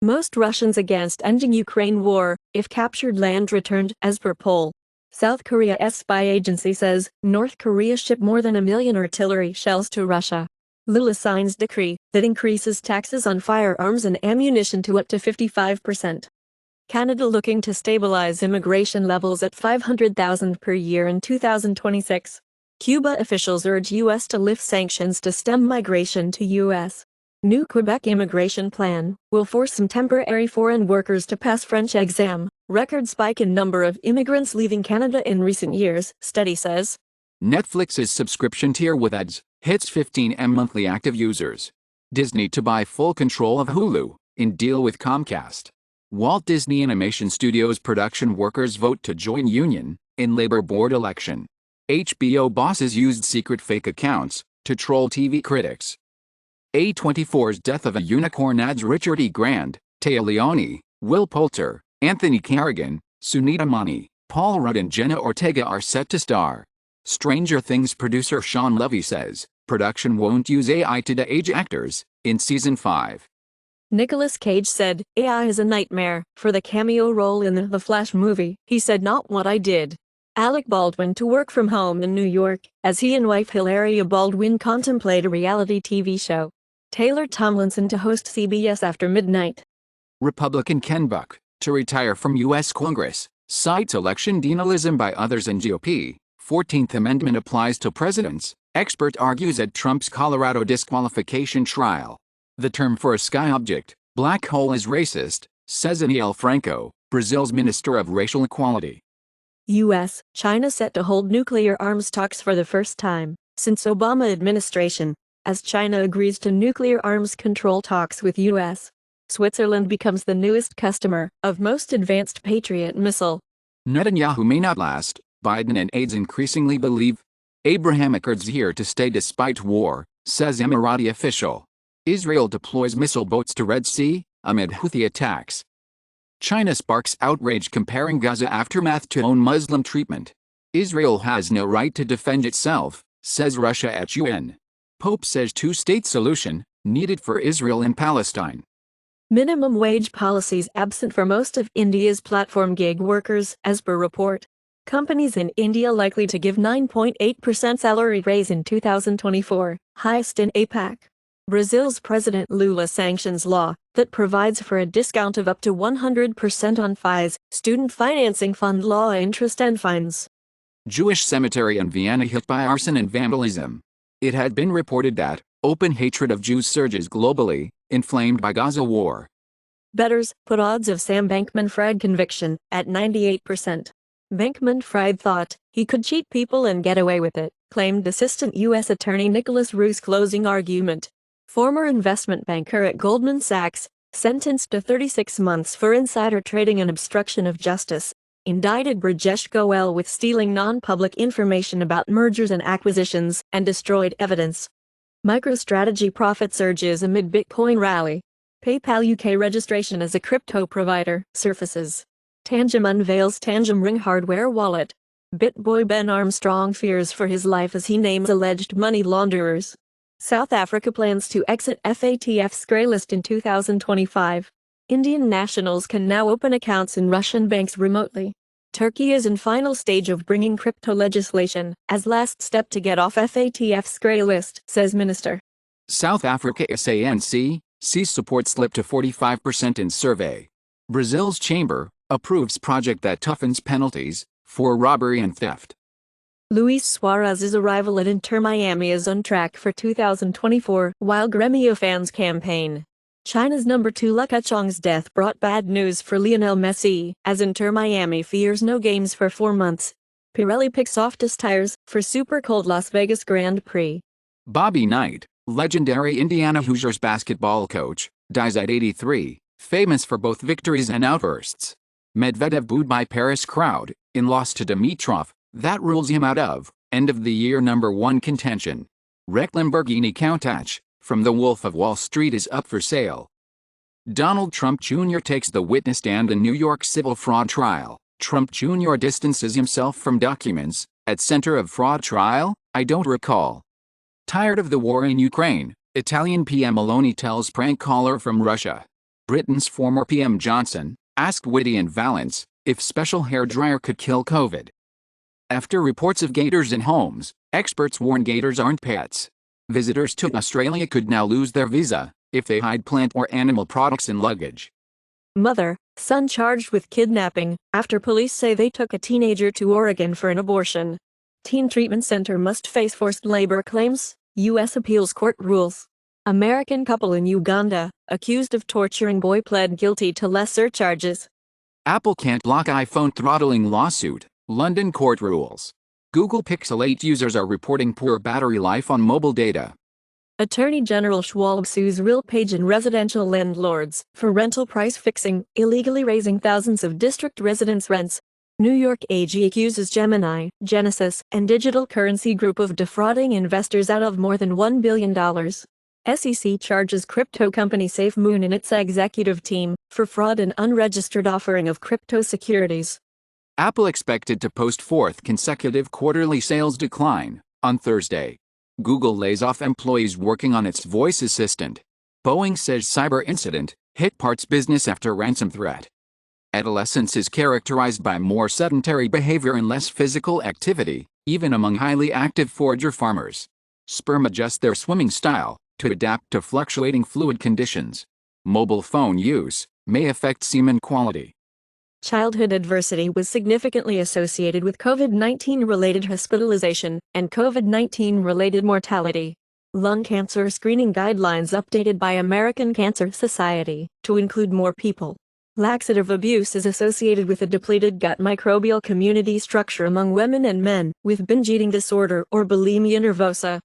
Most Russians against ending Ukraine war, if captured land returned, as per poll. South Korea's spy agency says North Korea shipped more than 1 million artillery shells to Russia. Lula signs decree that increases taxes on firearms and ammunition to up to 55%. Canada looking to stabilize immigration levels at 500,000 per year in 2026. Cuba officials urge U.S. to lift sanctions to stem migration to U.S. New Quebec immigration plan will force some temporary foreign workers to pass French exam. Record spike in number of immigrants leaving Canada in recent years, study says. Netflix's subscription tier with ads hits 15M monthly active users. Disney to buy full control of Hulu in deal with Comcast. Walt Disney Animation Studios production workers vote to join union in labor board election. HBO bosses used secret fake accounts to troll TV critics. A24's death of a unicorn adds Richard E. Grant, Téa Leoni, Will Poulter, Anthony Carrigan, Sunita Mani, Paul Rudd and Jenna Ortega are set to star. Stranger Things producer Sean Levy says production won't use AI to de-age actors in Season 5. Nicolas Cage said, AI is a nightmare for the cameo role in the Flash movie. He said, not what I did. Alec Baldwin to work from home in New York, as he and wife Hilaria Baldwin contemplate a reality TV show. Taylor Tomlinson to host CBS After Midnight. Republican Ken Buck to retire from U.S. Congress, cites election denialism by others in GOP. 14th Amendment applies to presidents, expert argues at Trump's Colorado disqualification trial. The term for a sky object, black hole, is racist, says Aniel Franco, Brazil's Minister of Racial Equality. U.S. China set to hold nuclear arms talks for the first time since Obama administration, as China agrees to nuclear arms control talks with U.S. Switzerland becomes the newest customer of most advanced Patriot missile. Netanyahu may not last, Biden and aides increasingly believe. Abraham Accords here to stay despite war, says Emirati official. Israel deploys missile boats to Red Sea amid Houthi attacks. China sparks outrage comparing Gaza aftermath to own Muslim treatment. Israel has no right to defend itself, says Russia at UN. Pope says two-state solution needed for Israel and Palestine. Minimum wage policies absent for most of India's platform gig workers, as per report. Companies in India likely to give 9.8% salary raise in 2024, highest in APAC. Brazil's President Lula sanctions law that provides for a discount of up to 100% on FIEs, student financing fund law interest and fines. Jewish cemetery in Vienna hit by arson and vandalism. It had been reported that open hatred of Jews surges globally, inflamed by Gaza war. Bettors put odds of Sam Bankman-Fried conviction at 98%. Bankman-Fried thought he could cheat people and get away with it, claimed Assistant U.S. Attorney Nicholas Roos closing argument. Former investment banker at Goldman Sachs, sentenced to 36 months for insider trading and obstruction of justice. Indicted Brajesh Goel with stealing non-public information about mergers and acquisitions and destroyed evidence. MicroStrategy profit surges amid Bitcoin rally. PayPal UK registration as a crypto provider surfaces. Tangem unveils Tangem Ring hardware wallet. BitBoy Ben Armstrong fears for his life as he names alleged money launderers. South Africa plans to exit FATF's grey list in 2025. Indian nationals can now open accounts in Russian banks remotely. Turkey is in final stage of bringing crypto legislation as last step to get off FATF's grey list, says minister. South Africa SANC sees support slip to 45% in survey. Brazil's chamber approves project that toughens penalties for robbery and theft. Luis Suarez's arrival at Inter Miami is on track for 2024, while Gremio fans campaign. China's number 2 Lu Keqiang's death brought bad news for Lionel Messi, as Inter Miami fears no games for 4 months. Pirelli picks softest tires for super cold Las Vegas Grand Prix. Bobby Knight, legendary Indiana Hoosiers basketball coach, dies at 83, famous for both victories and outbursts. Medvedev booed by Paris crowd in loss to Dimitrov. That rules him out of end-of-the-year number 1 contention. Wreck Lamborghini Countach from The Wolf of Wall Street is up for sale. Donald Trump Jr. takes the witness stand in New York civil fraud trial. Trump Jr. distances himself from documents at center of fraud trial. I don't recall. Tired of the war in Ukraine, Italian PM Meloni tells prank caller from Russia. Britain's former PM Johnson asked Whitty and Valance if special hairdryer could kill COVID. After reports of gators in homes, experts warn gators aren't pets. Visitors to Australia could now lose their visa if they hide plant or animal products in luggage. Mother, son charged with kidnapping after police say they took a teenager to Oregon for an abortion. Teen treatment center must face forced labor claims, U.S. appeals court rules. American couple in Uganda, accused of torturing boy pled guilty to lesser charges. Apple can't block iPhone throttling lawsuit, London court rules. Google Pixel 8 users are reporting poor battery life on mobile data. Attorney General Schwab sues RealPage and residential landlords for rental price fixing, illegally raising thousands of district residents' rents. New York AG accuses Gemini, Genesis, and Digital Currency Group of defrauding investors out of more than $1 billion. SEC charges crypto company SafeMoon and its executive team for fraud and unregistered offering of crypto securities. Apple expected to post fourth consecutive quarterly sales decline on Thursday. Google lays off employees working on its voice assistant. Boeing says cyber incident hit parts business after ransom threat. Adolescence is characterized by more sedentary behavior and less physical activity, even among highly active forager farmers. Sperm adjust their swimming style to adapt to fluctuating fluid conditions. Mobile phone use may affect semen quality. Childhood adversity was significantly associated with COVID-19-related hospitalization and COVID-19-related mortality. Lung cancer screening guidelines updated by American Cancer Society to include more people. Laxative abuse is associated with a depleted gut microbial community structure among women and men with binge eating disorder or bulimia nervosa.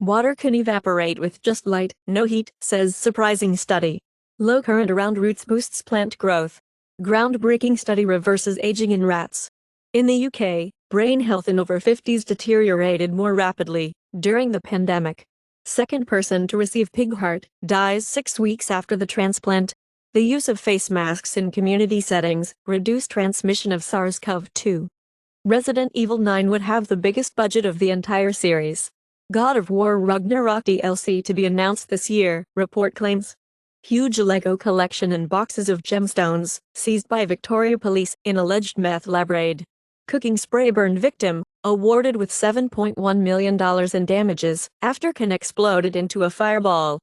Water can evaporate with just light, no heat, says surprising study. Low current around roots boosts plant growth. Groundbreaking study reverses aging in rats. In the UK, brain health in over 50s deteriorated more rapidly during the pandemic. Second person to receive pig heart dies 6 weeks after the transplant. The use of face masks in community settings reduced transmission of SARS-CoV-2. Resident Evil 9 would have the biggest budget of the entire series. God of War Ragnarok DLC to be announced this year, report claims. Huge Lego collection and boxes of gemstones, seized by Victoria Police in alleged meth lab raid. Cooking spray burned victim, awarded with $7.1 million in damages after can exploded into a fireball.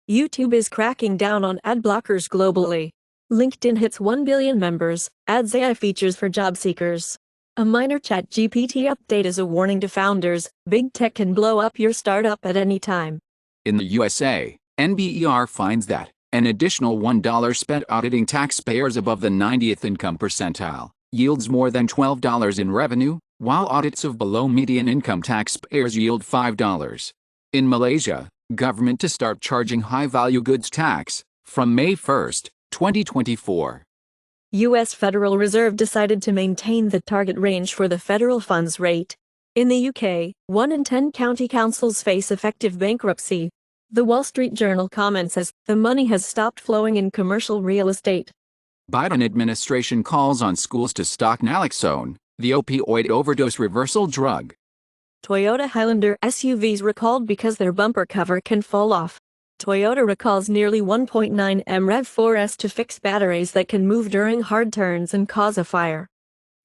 YouTube is cracking down on ad blockers globally. LinkedIn hits 1 billion members, adds AI features for job seekers. A minor ChatGPT update is a warning to founders, big tech can blow up your startup at any time. In the USA, NBER finds that an additional $1 spent auditing taxpayers above the 90th income percentile yields more than $12 in revenue, while audits of below median income taxpayers yield $5. In Malaysia, government to start charging high-value goods tax from May 1, 2024. U.S. Federal Reserve decided to maintain the target range for the federal funds rate. In the UK, 1 in 10 county councils face effective bankruptcy. The Wall Street Journal comments as the money has stopped flowing in commercial real estate. Biden administration calls on schools to stock naloxone, the opioid overdose reversal drug. Toyota Highlander SUVs recalled because their bumper cover can fall off. Toyota recalls nearly 1.9 M RAV4s to fix batteries that can move during hard turns and cause a fire.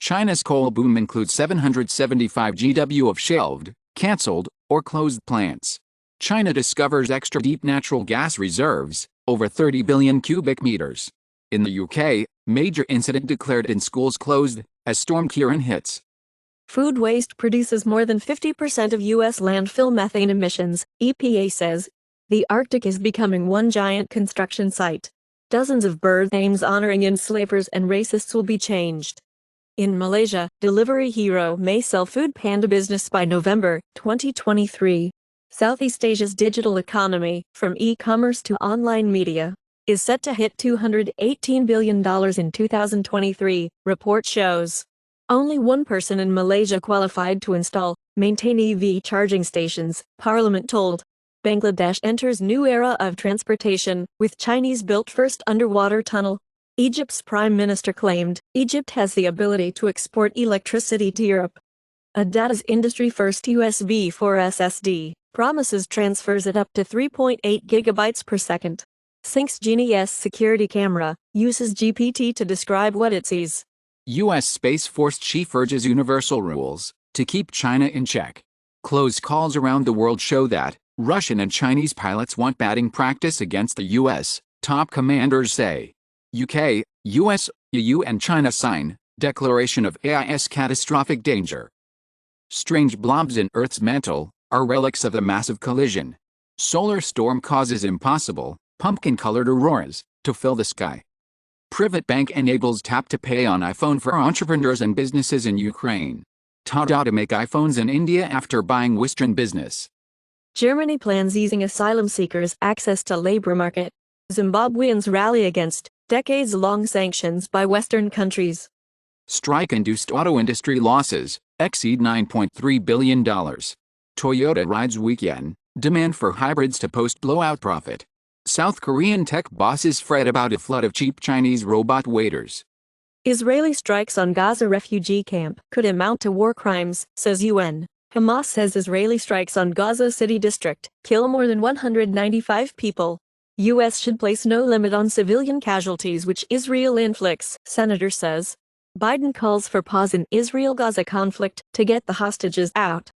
China's coal boom includes 775 GW of shelved, cancelled, or closed plants. China discovers extra deep natural gas reserves, over 30 billion cubic meters. In the UK, major incident declared in schools closed as Storm Kieran hits. Food waste produces more than 50% of U.S. landfill methane emissions, EPA says. The Arctic is becoming one giant construction site. Dozens of bird names honoring enslavers and racists will be changed. In Malaysia, delivery hero may sell food panda business by November 2023. Southeast Asia's digital economy, from e-commerce to online media, is set to hit $218 billion in 2023, report shows. Only one person in Malaysia qualified to install, maintain EV charging stations, Parliament told. Bangladesh enters new era of transportation, with Chinese-built first underwater tunnel. Egypt's prime minister claimed Egypt has the ability to export electricity to Europe. Adata's industry-first USB 4 SSD promises transfers at up to 3.8 gigabytes per second. Sinks Genie's security camera, uses GPT to describe what it sees. U.S. Space Force chief urges universal rules to keep China in check. Close calls around the world show that Russian and Chinese pilots want batting practice against the U.S., top commanders say. UK, US, EU and China sign Declaration of AIS Catastrophic Danger. Strange blobs in Earth's mantle are relics of the massive collision. Solar storm causes impossible, pumpkin-colored auroras to fill the sky. Private bank enables tap to pay on iPhone for entrepreneurs and businesses in Ukraine. Tata to make iPhones in India after buying Western business. Germany plans easing asylum seekers' access to labor market. Zimbabweans rally against decades-long sanctions by Western countries. Strike-induced auto industry losses exceed $9.3 billion. Toyota rides weekend, demand for hybrids to post blowout profit. South Korean tech bosses fret about a flood of cheap Chinese robot waiters. Israeli strikes on Gaza refugee camp could amount to war crimes, says UN. Hamas says Israeli strikes on Gaza City district kill more than 195 people. U.S. should place no limit on civilian casualties which Israel inflicts, senator says. Biden calls for pause in Israel-Gaza conflict to get the hostages out.